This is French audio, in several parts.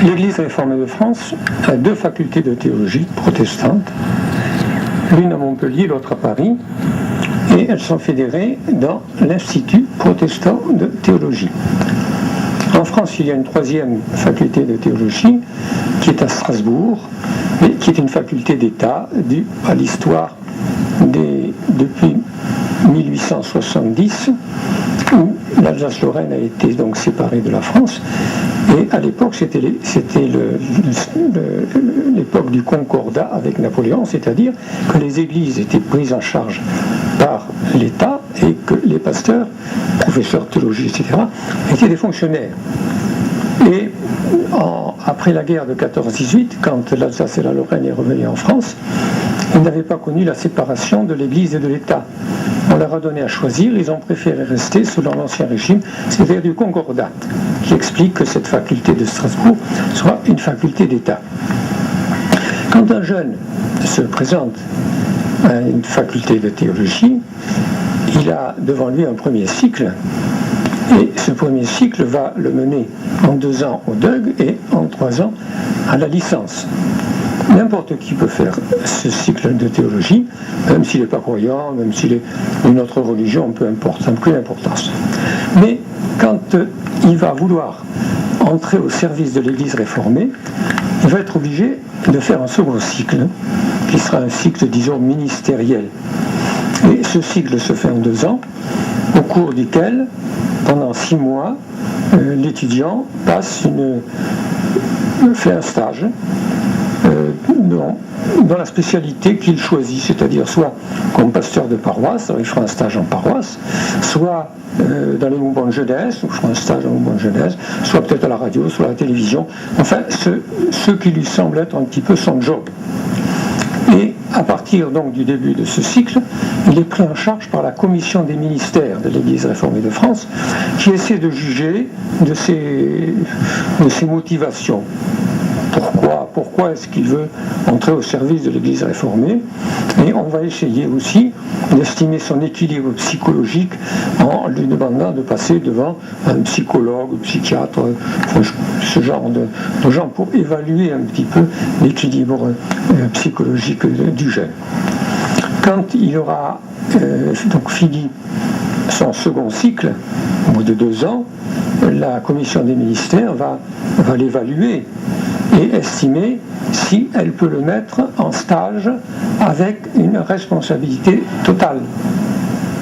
L'Église réformée de France a deux facultés de théologie protestantes, l'une à Montpellier, l'autre à Paris, et elles sont fédérées dans l'Institut protestant de théologie. En France, il y a une troisième faculté de théologie qui est à Strasbourg, mais qui est une faculté d'État due à l'histoire depuis 1870, où l'Alsace-Lorraine a été donc séparée de la France. Et à l'époque, c'était l'époque du concordat avec Napoléon, c'est-à-dire que les églises étaient prises en charge par l'État et que les pasteurs, professeurs de théologie, etc., étaient des fonctionnaires. Et après la guerre de 14-18, quand l'Alsace et la Lorraine est revenue en France, ils n'avaient pas connu la séparation de l'Église et de l'État. On leur a donné à choisir, ils ont préféré rester sous l'Ancien Régime, c'est-à-dire du concordat, qui explique que cette faculté de Strasbourg soit une faculté d'État. Quand un jeune se présente à une faculté de théologie, il a devant lui un premier cycle, et ce premier cycle va le mener en 2 ans au DEUG et en 3 ans à la licence. N'importe qui peut faire ce cycle de théologie, même s'il n'est pas croyant, même s'il est d'une autre religion, peu importe, ça n'a plus d'importance. Mais quand il va vouloir entrer au service de l'Église réformée, il va être obligé de faire un second cycle, qui sera un cycle, disons, ministériel. Et ce cycle se fait en 2 ans, au cours duquel, pendant 6 mois, l'étudiant fait un stage dans la spécialité qu'il choisit, c'est-à-dire soit comme pasteur de paroisse, il fera un stage en paroisse, soit dans les mouvements de jeunesse, il fera un stage dans les mouvements de jeunesse, soit peut-être à la radio, soit à la télévision, enfin ce qui lui semble être un petit peu son job. Et à partir donc du début de ce cycle, il est pris en charge par la commission des ministères de l'Église réformée de France, qui essaie de juger de ses motivations. Pourquoi est-ce qu'il veut entrer au service de l'Église réformée? Et on va essayer aussi d'estimer son équilibre psychologique en lui demandant de passer devant un psychologue, un psychiatre, ce genre de gens pour évaluer un petit peu l'équilibre psychologique du jeune. Quand il aura donc fini son second cycle, au bout de 2 ans, la commission des ministères va l'évaluer et estimer si elle peut le mettre en stage avec une responsabilité totale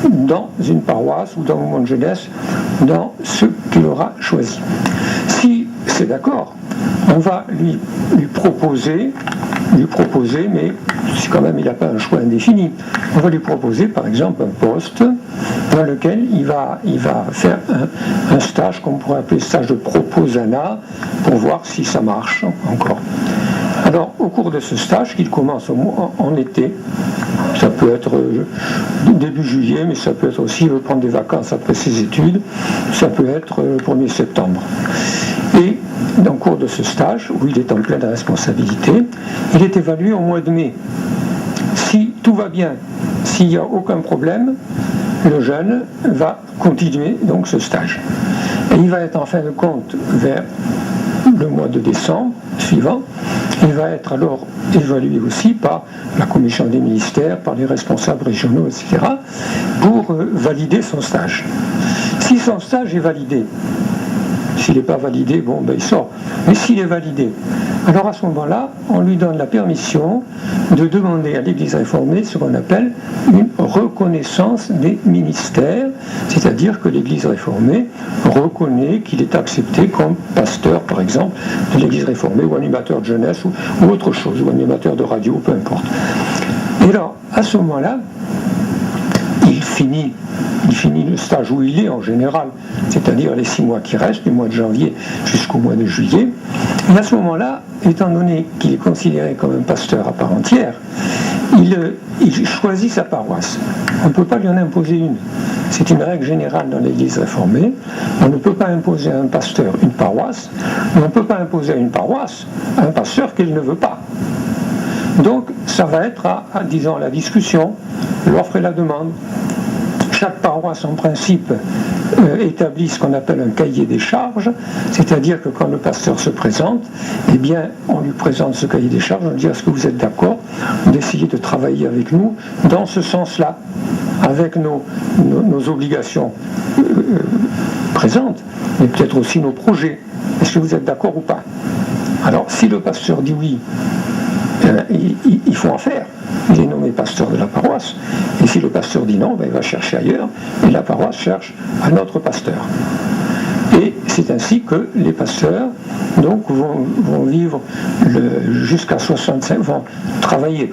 dans une paroisse ou dans un mouvement de jeunesse, dans ce qu'il aura choisi. Si c'est d'accord, on va lui proposer, mais si quand même il n'a pas un choix indéfini, on va lui proposer par exemple un poste dans lequel il va faire un stage qu'on pourrait appeler stage de proposana pour voir si ça marche encore. Alors au cours de ce stage, qui commence en été, ça peut être début juillet, mais ça peut être aussi prendre des vacances après ses études, ça peut être le 1er septembre. Et au cours de ce stage, où il est en pleine responsabilité, il est évalué au mois de mai. Si tout va bien, s'il n'y a aucun problème, le jeune va continuer donc ce stage. Et il va être en fin de compte vers le mois de décembre suivant. Il va être alors évalué aussi par la commission des ministères, par les responsables régionaux, etc., pour valider son stage. Si son stage est validé, s'il n'est pas validé, il sort. Mais s'il est validé, alors à ce moment-là, on lui donne la permission de demander à l'Église réformée ce qu'on appelle une reconnaissance des ministères, c'est-à-dire que l'Église réformée reconnaît qu'il est accepté comme pasteur, par exemple, de l'Église réformée, ou animateur de jeunesse, ou autre chose, ou animateur de radio, peu importe. Et alors, à ce moment-là, il finit le stage où il est en général, c'est-à-dire les 6 mois qui restent, du mois de janvier jusqu'au mois de juillet. Et à ce moment-là, étant donné qu'il est considéré comme un pasteur à part entière, il choisit sa paroisse. On ne peut pas lui en imposer une. C'est une règle générale dans l'Église réformée. On ne peut pas imposer à un pasteur une paroisse, mais on ne peut pas imposer à une paroisse à un pasteur qu'elle ne veut pas. Donc, ça va être à la discussion, l'offre et la demande. Chaque paroisse, en principe, établit ce qu'on appelle un cahier des charges, c'est-à-dire que quand le pasteur se présente, eh bien, on lui présente ce cahier des charges, on lui dit est-ce que vous êtes d'accord d'essayer de travailler avec nous dans ce sens-là, avec nos obligations présentes, mais peut-être aussi nos projets. Est-ce que vous êtes d'accord ou pas? Alors, si le pasteur dit oui, il faut en faire. Il est nommé pasteur de la paroisse. Et si le pasteur dit non, ben, il va chercher ailleurs. Et la paroisse cherche un autre pasteur. Et c'est ainsi que les pasteurs donc, vont vivre jusqu'à 65, vont travailler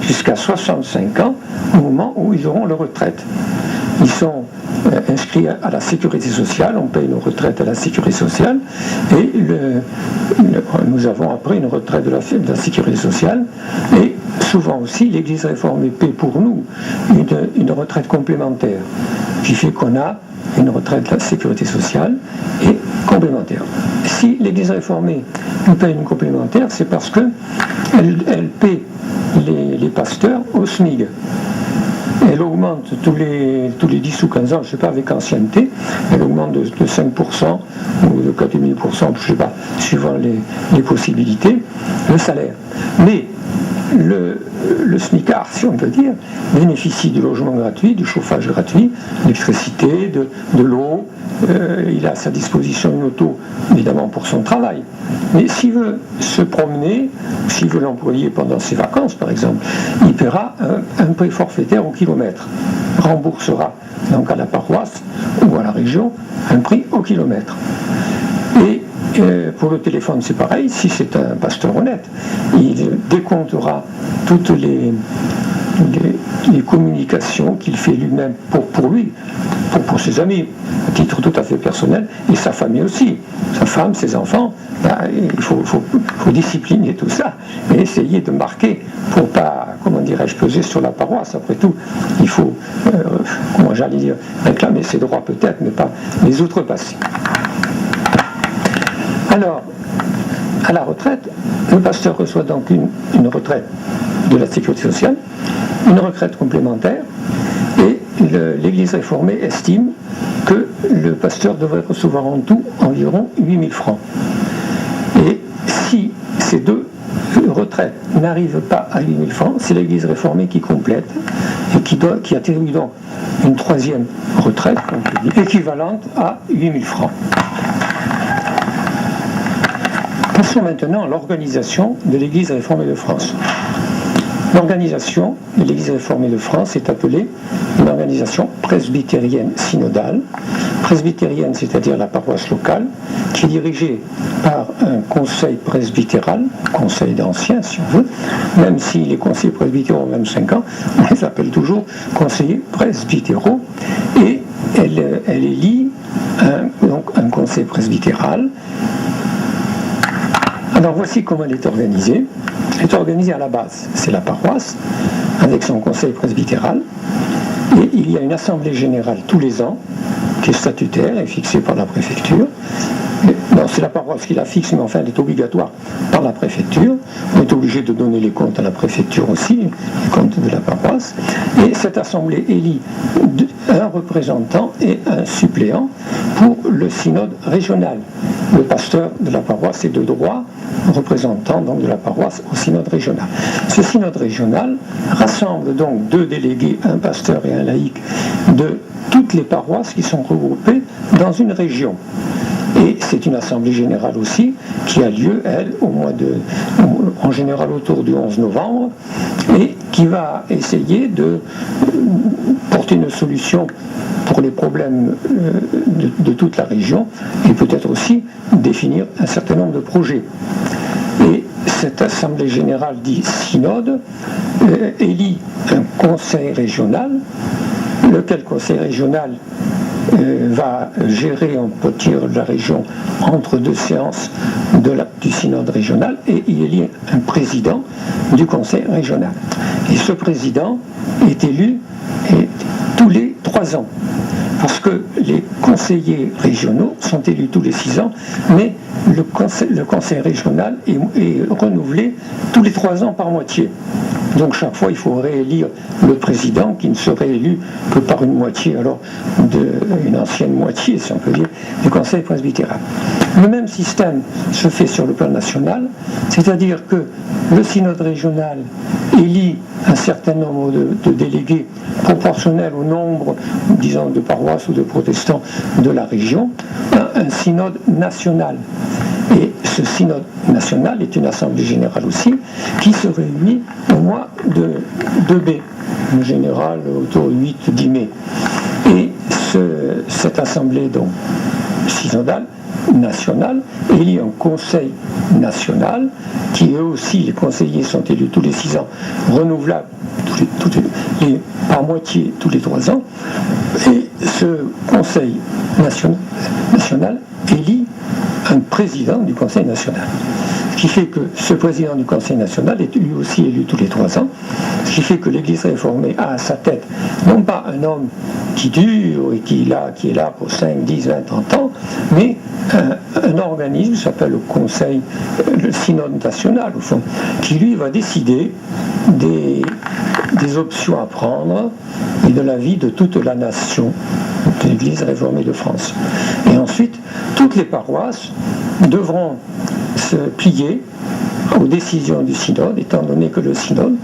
jusqu'à 65 ans au moment où ils auront leur retraite. Ils sont inscrits à la sécurité sociale, on paye nos retraites à la sécurité sociale, et nous avons après une retraite de la sécurité sociale, et souvent aussi l'Église réformée paie pour nous une retraite complémentaire, qui fait qu'on a une retraite de la sécurité sociale et complémentaire. Si l'Église réformée nous paye une complémentaire, c'est parce qu'elle paie les pasteurs au SMIG. Elle augmente tous les 10 ou 15 ans, je ne sais pas, avec ancienneté, elle augmente de 5% ou de 4000%, je ne sais pas, suivant les possibilités, le salaire. Mais le SMICAR, si on peut dire, bénéficie du logement gratuit, du chauffage gratuit, d'électricité, de l'eau. Il a à sa disposition une auto, évidemment, pour son travail. Mais s'il veut se promener, s'il veut l'employer pendant ses vacances, par exemple, il paiera un prix forfaitaire au kilomètre. Remboursera donc à la paroisse ou à la région un prix au kilomètre. Et pour le téléphone, c'est pareil. Si c'est un pasteur honnête, il décomptera toutes les communications qu'il fait lui-même pour lui, pour ses amis, à titre tout à fait personnel, et sa famille aussi, sa femme, ses enfants. Il faut discipliner tout ça et essayer de marquer pour pas, comment dirais-je, peser sur la paroisse. Après tout, il faut, comment j'allais dire, réclamer ses droits peut-être, mais pas les outrepasser. Alors, à la retraite, le pasteur reçoit donc une retraite de la sécurité sociale, une retraite complémentaire, et l'Église réformée estime que le pasteur devrait recevoir en tout environ 8000 francs. Et si ces deux retraites n'arrivent pas à 8000 francs, c'est l'Église réformée qui complète et qui attribue donc une troisième retraite équivalente à 8000 francs. Passons maintenant à l'organisation de l'Église réformée de France. L'organisation de l'Église réformée de France est appelée une organisation presbytérienne synodale. Presbytérienne, c'est-à-dire la paroisse locale, qui est dirigée par un conseil presbytéral, conseil d'anciens si on veut, même si les conseillers presbytéraux ont 25 ans, on les appelle toujours conseillers presbytéraux, et elle élit un conseil presbytéral. Alors voici comment elle est organisée. Elle est organisée à la base, c'est la paroisse, avec son conseil presbytéral, et il y a une assemblée générale tous les ans, qui est statutaire et fixée par la préfecture. Non, c'est la paroisse qui la fixe, mais enfin elle est obligatoire par la préfecture. On est obligé de donner les comptes à la préfecture aussi, les comptes de la paroisse. Et cette assemblée élit un représentant et un suppléant pour le synode régional. Le pasteur de la paroisse est de droit représentant donc de la paroisse au synode régional. Ce synode régional rassemble donc 2 délégués, un pasteur et un laïc, de toutes les paroisses qui sont regroupées dans une région. Et c'est une assemblée générale aussi qui a lieu, elle, en général autour du 11 novembre, et qui va essayer de porter une solution pour les problèmes de toute la région, et peut-être aussi définir un certain nombre de projets. Et cette assemblée générale dit synode élit un conseil régional, lequel conseil régional va gérer, on peut dire, la région entre 2 séances du synode régional, et il élit un président du conseil régional. Et ce président est élu tous les 3 ans, parce que les conseillers régionaux sont élus tous les 6 ans, mais le conseil régional est renouvelé tous les 3 ans par moitié. Donc chaque fois, il faut réélire le président qui ne serait élu que par une moitié, alors une ancienne moitié, si on peut dire, du conseil presbytéral. Le même système se fait sur le plan national, c'est-à-dire que le synode régional élit un certain nombre de délégués proportionnels au nombre, disons, de paroisses ou de protestants de la région, un synode national. Et ce synode national est une assemblée générale aussi, qui se réunit au mois de mai, en général autour du 8-10 mai. Et cette assemblée donc synodale nationale élit un conseil national, qui eux aussi, les conseillers sont élus tous les 6 ans, renouvelables par moitié tous les 3 ans, et ce conseil national élit un président du Conseil national. Ce qui fait que ce président du Conseil national est lui aussi élu tous les 3 ans, ce qui fait que l'Église réformée a à sa tête non pas un homme qui dure et qui est là pour 5, 10, 20, 30 ans, mais un organisme qui s'appelle le Conseil, le Synode national au fond, qui lui va décider des options à prendre et de la vie de toute la nation de l'Église réformée de France. Et ensuite, toutes les paroisses devront se plier aux décisions du synode, étant donné que le synode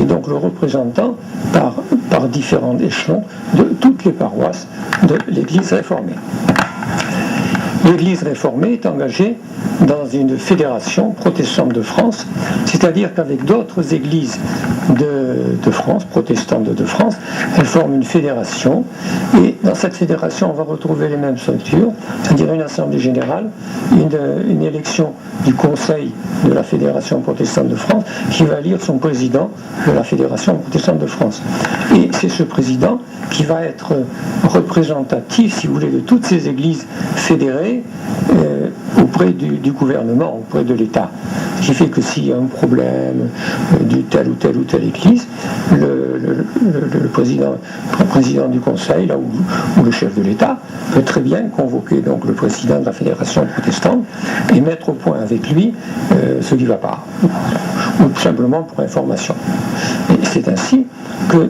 est donc le représentant par différents échelons de toutes les paroisses de l'Église réformée. L'Église réformée est engagée dans une fédération protestante de France, c'est-à-dire qu'avec d'autres églises de France, protestantes de France, elle forme une fédération, et dans cette fédération on va retrouver les mêmes structures, c'est-à-dire une assemblée générale, une élection du conseil de la fédération protestante de France, qui va élire son président de la fédération protestante de France. Et c'est ce président qui va être représentatif, si vous voulez, de toutes ces églises fédérées auprès du gouvernement, auprès de l'État. Ce qui fait que s'il y a un problème de telle ou telle église, le président du conseil, là, ou le chef de l'État, peut très bien convoquer donc le président de la fédération protestante et mettre au point avec lui ce qui ne va pas, ou tout simplement pour information. Et c'est ainsi que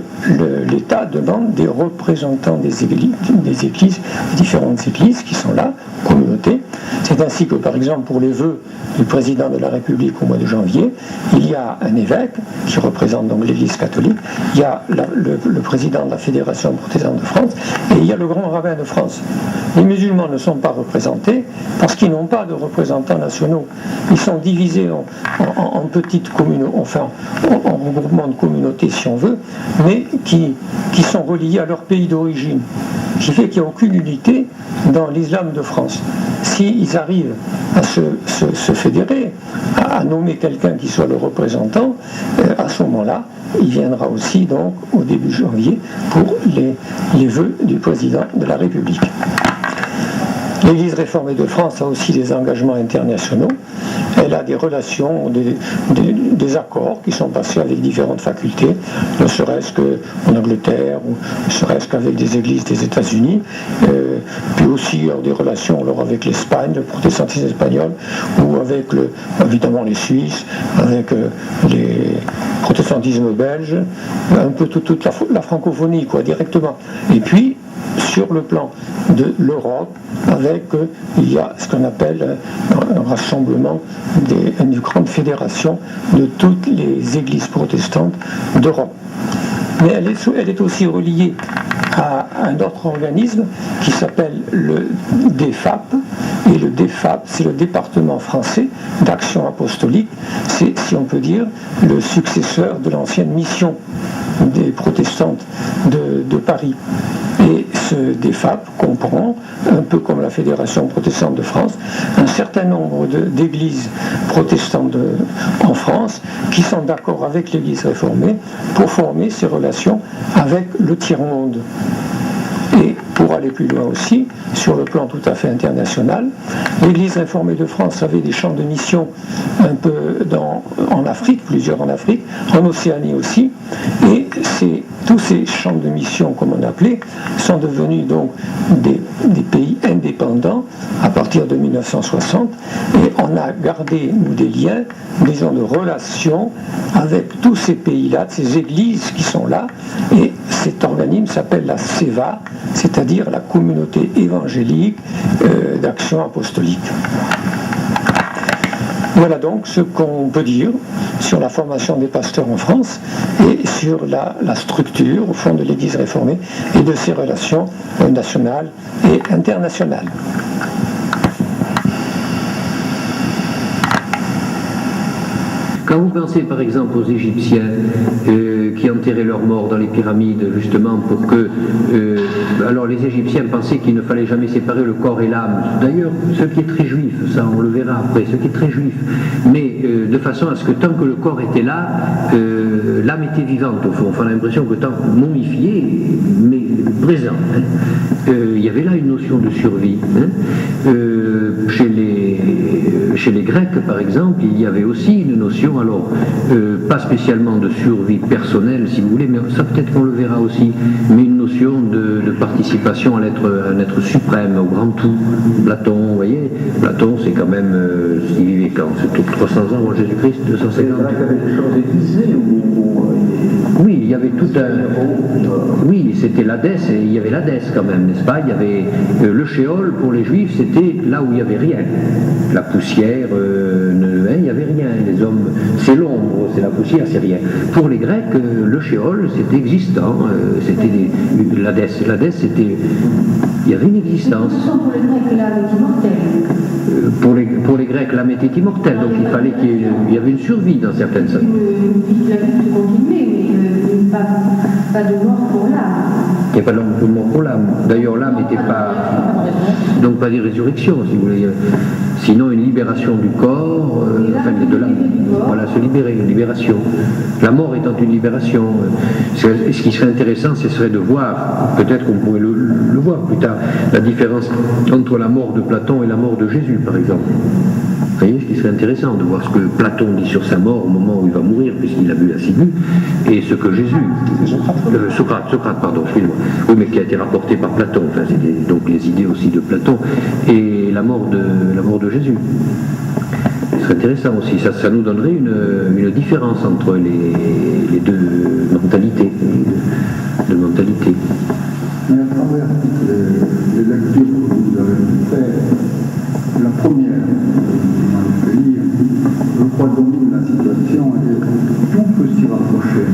l'État demande des représentants des églises, différentes églises qui sont là, communautés. C'est ainsi que, par exemple, pour les vœux du président de la République au mois de janvier, il y a un évêque qui représente donc l'Église catholique, il y a le président de la Fédération protestante de France, et il y a le grand rabbin de France. Les musulmans ne sont pas représentés parce qu'ils n'ont pas de représentants nationaux. Ils sont divisés en petites communautés, enfin en regroupements de communautés si on veut, mais qui sont reliés à leur pays d'origine. Ce qui fait qu'il n'y a aucune unité dans l'islam de France. S'ils arrivent à se fédérer, à nommer quelqu'un qui soit le représentant, à ce moment-là, il viendra aussi donc au début janvier pour les vœux du président de la République. L'Église réformée de France a aussi des engagements internationaux. Elle a des relations, des accords qui sont passés avec différentes facultés, ne serait-ce qu'en Angleterre, ou ne serait-ce qu'avec des églises des États-Unis, puis aussi des relations alors, avec l'Espagne, le protestantisme espagnol, ou avec évidemment les Suisses, avec les protestantismes belges, un peu toute la francophonie, quoi, directement. Et puis, sur le plan de l'Europe, il y a ce qu'on appelle un rassemblement une grande fédération de toutes les églises protestantes d'Europe. Mais elle est aussi reliée à un autre organisme qui s'appelle le DEFAP, et le DEFAP, c'est le département français d'action apostolique, c'est, si on peut dire, le successeur de l'ancienne mission des protestantes de Paris. Et ce DEFAP comprend, un peu comme la Fédération protestante de France, un certain nombre d'églises protestantes en France qui sont d'accord avec l'Église réformée pour former ces relations avec le tiers-monde. Et pour aller plus loin aussi, sur le plan tout à fait international, l'Église réformée de France avait des champs de mission un peu en Afrique, plusieurs en Afrique, en Océanie aussi, et tous ces champs de mission, comme on appelait, sont devenus donc des pays indépendants à partir partir de 1960, et on a gardé, nous, des liens, disons, de relations avec tous ces pays-là, ces églises qui sont là, et cet organisme s'appelle la CEVA, c'est-à-dire la Communauté évangélique d'action apostolique. Voilà donc ce qu'on peut dire sur la formation des pasteurs en France et sur la structure, au fond, de l'Église réformée et de ses relations nationales et internationales. Quand vous pensez par exemple aux Égyptiens qui enterraient leurs morts dans les pyramides justement pour que... alors les Égyptiens pensaient qu'il ne fallait jamais séparer le corps et l'âme. D'ailleurs, ce qui est très juif, ça on le verra après, ce qui est très juif. Mais de façon à ce que tant que le corps était là, l'âme était vivante au fond. Enfin, on a l'impression que tant momifié, mais présent. Il y avait là une notion de survie. Chez les Grecs, par exemple, il y avait aussi une notion, alors, pas spécialement de survie personnelle, si vous voulez, mais ça peut-être qu'on le verra aussi, mais une notion de participation à un être suprême, au grand tout. Platon, vous voyez, Platon, c'est quand même, il vivait quand? C'est tout 300 ans avant Jésus-Christ, 250. C'est vrai qu'il y avait des choses aiguisées oui, il y avait tout un... Oui, c'était l'Hadès, et il y avait l'Hadès quand même, n'est-ce pas? Il y avait le Shéol, pour les Juifs, c'était là où il n'y avait rien. La poussière, il n'y avait rien. Les hommes, c'est l'ombre, c'est la poussière, c'est rien. Pour les Grecs, le Shéol, c'était existant. C'était l'Hadès, c'était... Il y avait une existence. Pour les Grecs, l'âme est immortelle. Pour les Grecs, l'âme était immortelle, donc il fallait qu'il y avait une survie dans certaines choses. La vie peut continuer, mais pas de mort pour l'âme. Il n'y a pas de mort pour l'âme. D'ailleurs, l'âme n'était pas... Donc pas des résurrections, si vous voulez. Sinon, une libération du corps, enfin de l'âme. Voilà, se libérer, une libération. La mort étant une libération. Ce qui serait intéressant, ce serait de voir, peut-être qu'on pourrait le voir plus tard, la différence entre la mort de Platon et la mort de Jésus, par exemple. Vous voyez, ce qui serait intéressant de voir ce que Platon dit sur sa mort au moment où il va mourir, puisqu'il a bu la ciguë, et ce que Jésus, Socrate, pardon, excusez-moi, oui, mais qui a été rapporté par Platon, enfin, c'est donc les idées aussi de Platon, et la mort de Jésus. Ce serait intéressant aussi, ça nous donnerait une différence entre les deux mentalités, de mentalité. Mais à travers les lectures que vous avez faites, la première, je crois domine la situation et tout peut s'y rapprocher.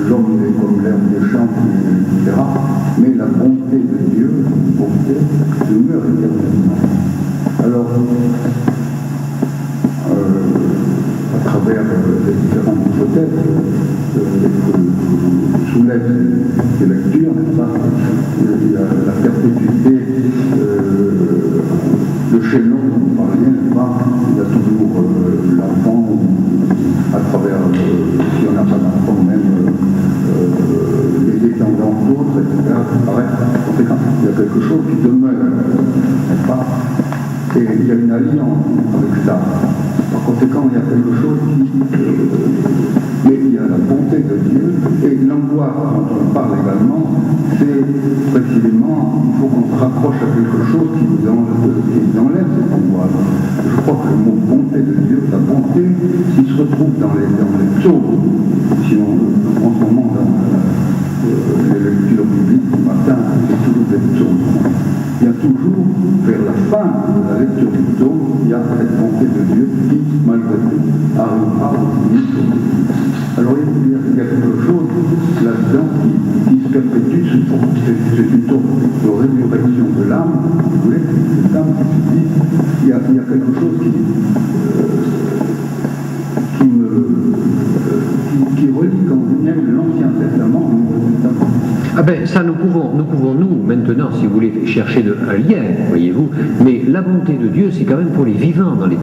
L'homme est comme l'herbe des champs, etc. Mais la bonté de Dieu, la bonté demeure éternellement. Alors, à travers les différentes hypothèses que soulèvent ces lectures, n'est-ce pas, il y a la perpétuité de chez l'homme dont vous parliez, n'est-ce pas, il y a toujours l'enfant, à travers, si on n'a pas d'enfant, même les descendants d'autres, etc. Pareil, il y a quelque chose qui demeure, n'est-ce pas, et il y a une alliance avec ça. Par conséquent, il y a quelque chose mais il y a la bonté de Dieu, et l'angoisse dont on parle également, c'est précisément, il faut qu'on se rapproche à quelque chose qui nous enlève cette angoisse. Je crois que le mot bonté de Dieu, la bonté, qui se retrouve dans les psaumes, si en ce moment dans les lectures bibliques du matin, c'est toujours des psaumes. Il y a toujours, vers la fin de la lecture du psaume, il y a cette bonté de Dieu qui, malgré tout, arrivera au fini. Alors il y a quelque chose là-dedans qui se perpétue, c'est une sorte de résurrection de l'âme, vous voulez, cette âme qui se dit, il y a quelque chose qui relie quand même l'Ancien Testament au Nouveau Testament. Ah ben ça nous pouvons maintenant, si vous voulez, chercher un lien, voyez-vous, mais la bonté de Dieu c'est quand même pour les vivants dans les